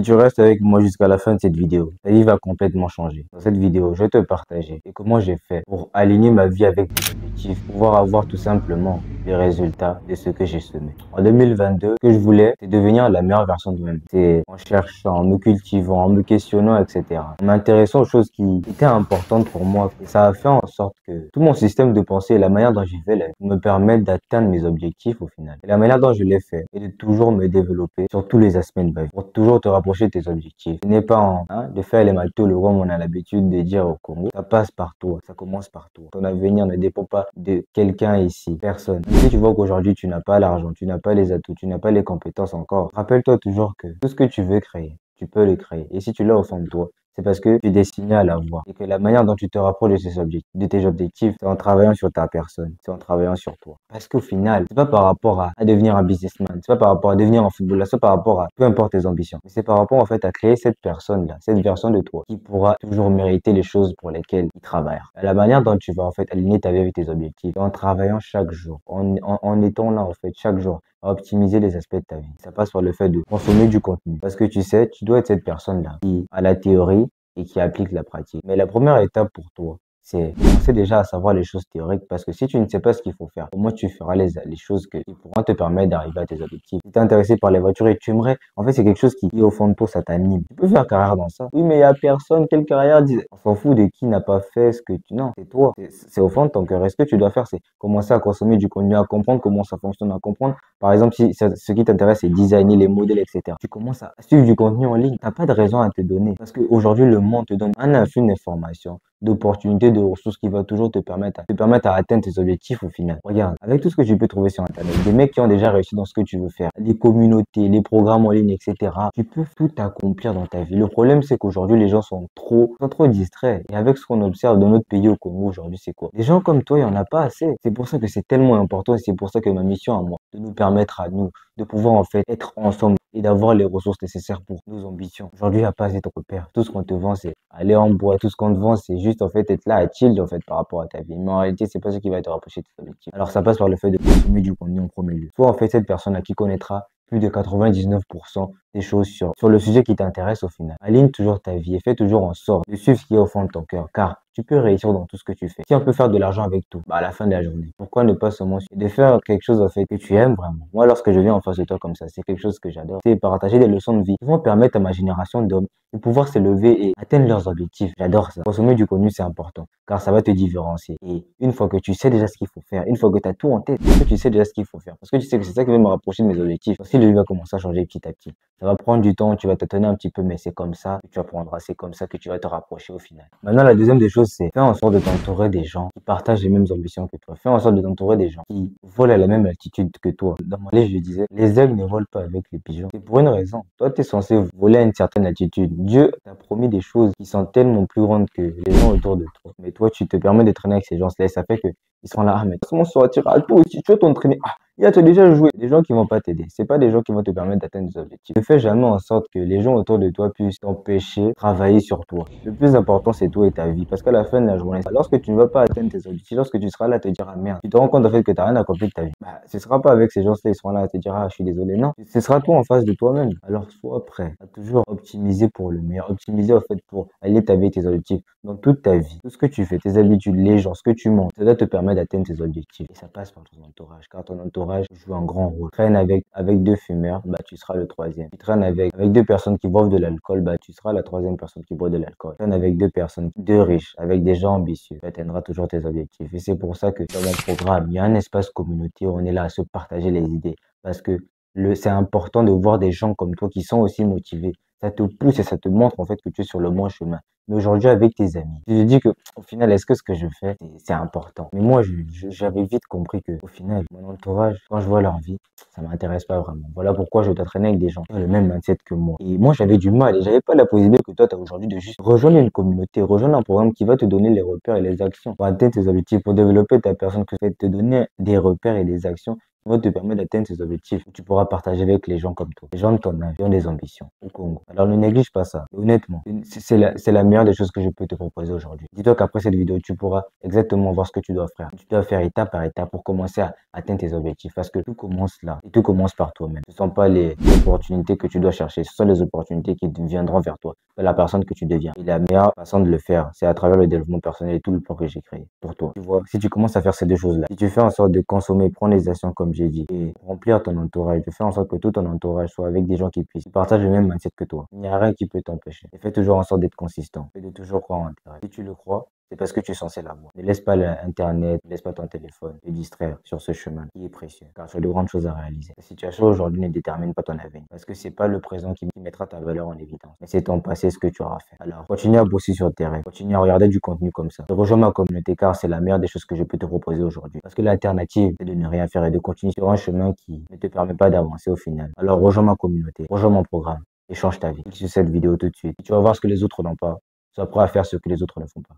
Si tu restes avec moi jusqu'à la fin de cette vidéo, ta vie va complètement changer. Dans cette vidéo, je vais te partager et comment j'ai fait pour aligner ma vie avec mes objectifs, pouvoir avoir tout simplement les résultats de ce que j'ai semé. En 2022, ce que je voulais, c'est devenir la meilleure version de moi-même. C'est en cherchant, en me cultivant, en me questionnant, etc. En m'intéressant aux choses qui étaient importantes pour moi. Et ça a fait en sorte que tout mon système de pensée et la manière dont j'y vais me permettent d'atteindre mes objectifs au final. Et la manière dont je l'ai fait est de toujours me développer sur tous les aspects de ma vie pour toujours te rapprocher de tes objectifs. Ce n'est pas de faire les maltos, le comme on a l'habitude de dire au Congo. Ça passe par toi, ça commence par toi. Ton avenir ne dépend pas de quelqu'un ici, personne. Même si tu vois qu'aujourd'hui tu n'as pas l'argent, tu n'as pas les atouts, tu n'as pas les compétences encore, rappelle-toi toujours que tout ce que tu veux créer, tu peux le créer. Et si tu l'as au fond de toi, c'est parce que tu es destiné à l'avoir. Et que la manière dont tu te rapproches de tes objectifs, c'est en travaillant sur ta personne, c'est en travaillant sur toi. Parce qu'au final, c'est pas par rapport à devenir un businessman, c'est pas par rapport à devenir un footballeur, c'est par rapport à peu importe tes ambitions. Mais c'est par rapport en fait à créer cette personne-là, cette version de toi qui pourra toujours mériter les choses pour lesquelles il travaille. La manière dont tu vas en fait aligner ta vie avec tes objectifs, c'est en travaillant chaque jour, en étant là en fait chaque jour à optimiser les aspects de ta vie. Ça passe par le fait de consommer du contenu. Parce que tu sais, tu dois être cette personne-là qui a la théorie et qui applique la pratique. Mais la première étape pour toi, c'est commencer déjà à savoir les choses théoriques parce que si tu ne sais pas ce qu'il faut faire, comment tu feras les choses qui pourront te permettre d'arriver à tes objectifs. Si tu es intéressé par les voitures et tu aimerais, en fait, c'est quelque chose qui, au fond de toi, ça t'anime. Tu peux faire carrière dans ça. Oui, mais il y a personne, quelle carrière dit. On s'en fout de qui n'a pas fait ce que tu. Non, c'est toi. C'est au fond de ton cœur. Et ce que tu dois faire, c'est commencer à consommer du contenu, à comprendre comment ça fonctionne, à comprendre. Par exemple, si ce qui t'intéresse, c'est designer les modèles, etc. Tu commences à suivre du contenu en ligne. T'as pas de raison à te donner. Parce qu'aujourd'hui, le monde te donne un influx d'informations, d'opportunités, de ressources qui va toujours te permettre à atteindre tes objectifs au final. Regarde, avec tout ce que tu peux trouver sur Internet, des mecs qui ont déjà réussi dans ce que tu veux faire, les communautés, les programmes en ligne, etc. Tu peux tout accomplir dans ta vie. Le problème, c'est qu'aujourd'hui, les gens sont trop distraits. Et avec ce qu'on observe dans notre pays au Congo aujourd'hui, c'est quoi? Des gens comme toi, il n'y en a pas assez. C'est pour ça que c'est tellement important et c'est pour ça que ma mission à moi, de nous permettre à nous de pouvoir en fait être ensemble et d'avoir les ressources nécessaires pour nos ambitions. Aujourd'hui, il n'y a pas assez de repères. Tout ce qu'on te vend, c'est aller en bois. Tout ce qu'on te vend, c'est juste en fait être là à chill en fait par rapport à ta vie. Mais en réalité, c'est pas ce qui va te rapprocher de tes objectifs. Alors ça passe par le fait de consommer du contenu en premier lieu. Soit en fait cette personne-là qui connaîtra plus de 99% des choses sur le sujet qui t'intéresse au final. Aligne toujours ta vie et fais toujours en sorte de suivre ce qui est au fond de ton cœur, car tu peux réussir dans tout ce que tu fais. Si on peut faire de l'argent avec tout, à la fin de la journée, pourquoi ne pas seulement de faire quelque chose en fait que tu aimes vraiment? Moi, lorsque je viens en face de toi comme ça, c'est quelque chose que j'adore. C'est partager des leçons de vie qui vont permettre à ma génération d'hommes de pouvoir s'élever et atteindre leurs objectifs. J'adore ça. Consommer du contenu, c'est important, car ça va te différencier. Et une fois que tu sais déjà ce qu'il faut faire, une fois que tu as tout en tête, parce que tu sais déjà ce qu'il faut faire, parce que tu sais que c'est ça qui va me rapprocher de mes objectifs. Si le vie va commencer à changer petit à petit, ça va prendre du temps, tu vas t'étonner un petit peu, mais c'est comme ça que tu apprendras, c'est comme ça que tu vas te rapprocher au final. Maintenant, la deuxième des choses, c'est faire en sorte de t'entourer des gens qui partagent les mêmes ambitions que toi. Faire en sorte de t'entourer des gens qui volent à la même altitude que toi. Dans mon livre, je disais, les aigles ne volent pas avec les pigeons. C'est pour une raison. Toi, tu es censé voler à une certaine altitude. Dieu t'a promis des choses qui sont tellement plus grandes que les gens autour de toi. Mais toi, tu te permets de traîner avec ces gens-là et ça fait que ils sont là, ah, mais comment sortir à toi aussi, tu vas t'entraîner. Ah, il a déjà joué. Des gens qui vont pas t'aider. C'est pas des gens qui vont te permettre d'atteindre des objectifs. Ne fais jamais en sorte que les gens autour de toi puissent t'empêcher de travailler sur toi. Le plus important, c'est toi et ta vie. Parce qu'à la fin de la journée, lorsque tu ne vas pas atteindre tes objectifs, lorsque tu seras là à te dire, ah merde, tu te rends compte en fait que tu n'as rien accompli de ta vie. Ce sera pas avec ces gens-là, ils seront là à te dire, ah, je suis désolé. Non. Ce sera toi en face de toi-même. Alors, sois prêt à toujours optimiser pour le meilleur. Optimiser en fait pour aller ta vie et tes objectifs dans toute ta vie. Tout ce que tu fais, tes habitudes, les gens, ce que tu montres, ça doit te permettre d'atteindre tes objectifs. Et ça passe par ton entourage. Car ton entourage joue un grand rôle. Traîne avec deux fumeurs, tu seras le troisième. Tu traînes avec deux personnes qui boivent de l'alcool, tu seras la troisième personne qui boit de l'alcool. Tu traînes avec deux riches, avec des gens ambitieux, tu atteindras toujours tes objectifs. Et c'est pour ça que dans mon programme, il y a un espace communautaire où on est là à se partager les idées. Parce que c'est important de voir des gens comme toi qui sont aussi motivés. Ça te pousse et ça te montre en fait que tu es sur le bon chemin. Mais aujourd'hui, avec tes amis, je te dis que au final, est-ce que ce que je fais, c'est important? Mais moi, j'avais vite compris que au final, mon entourage, quand je vois leur vie, ça m'intéresse pas vraiment. Voilà pourquoi je dois traîner avec des gens qui ont le même mindset que moi. Et moi, j'avais du mal et j'avais pas la possibilité que toi, tu as aujourd'hui de juste rejoindre une communauté, rejoindre un programme qui va te donner les repères et les actions pour atteindre tes objectifs, pour développer ta personne, que te donner des repères et des actions va te permettre d'atteindre ces objectifs. Tu pourras partager avec les gens comme toi, les gens de ton âge qui ont des ambitions au Congo. Alors ne néglige pas ça. Et honnêtement, c'est la meilleure des choses que je peux te proposer aujourd'hui. Dis-toi qu'après cette vidéo, tu pourras exactement voir ce que tu dois faire. Tu dois faire étape par étape pour commencer à atteindre tes objectifs parce que tout commence là et tout commence par toi-même. Ce ne sont pas les opportunités que tu dois chercher, ce sont les opportunités qui viendront vers toi, pas la personne que tu deviens. Et la meilleure façon de le faire, c'est à travers le développement personnel et tout le plan que j'ai créé pour toi. Tu vois, si tu commences à faire ces deux choses-là, si tu fais en sorte de consommer, prendre les actions comme j'ai dit et remplir ton entourage, de faire en sorte que tout ton entourage soit avec des gens qui puissent, qui partagent le même mindset que toi, il n'y a rien qui peut t'empêcher. Et fais toujours en sorte d'être consistant et de toujours croire en toi. Si tu le crois, c'est parce que tu es censé l'avoir. Ne laisse pas l'internet, ne laisse pas ton téléphone te distraire sur ce chemin qui est précieux, car tu as de grandes choses à réaliser. La situation aujourd'hui ne détermine pas ton avenir, parce que c'est pas le présent qui mettra ta valeur en évidence, mais c'est ton passé, ce que tu auras fait. Alors, continue à bosser sur tes rêves, continue à regarder du contenu comme ça. Rejoins ma communauté, car c'est la meilleure des choses que je peux te proposer aujourd'hui. Parce que l'alternative, c'est de ne rien faire et de continuer sur un chemin qui ne te permet pas d'avancer au final. Alors, rejoins ma communauté, rejoins mon programme et change ta vie. Clique sur cette vidéo tout de suite. Tu vas voir ce que les autres n'ont pas. Sois prêt à faire ce que les autres ne font pas.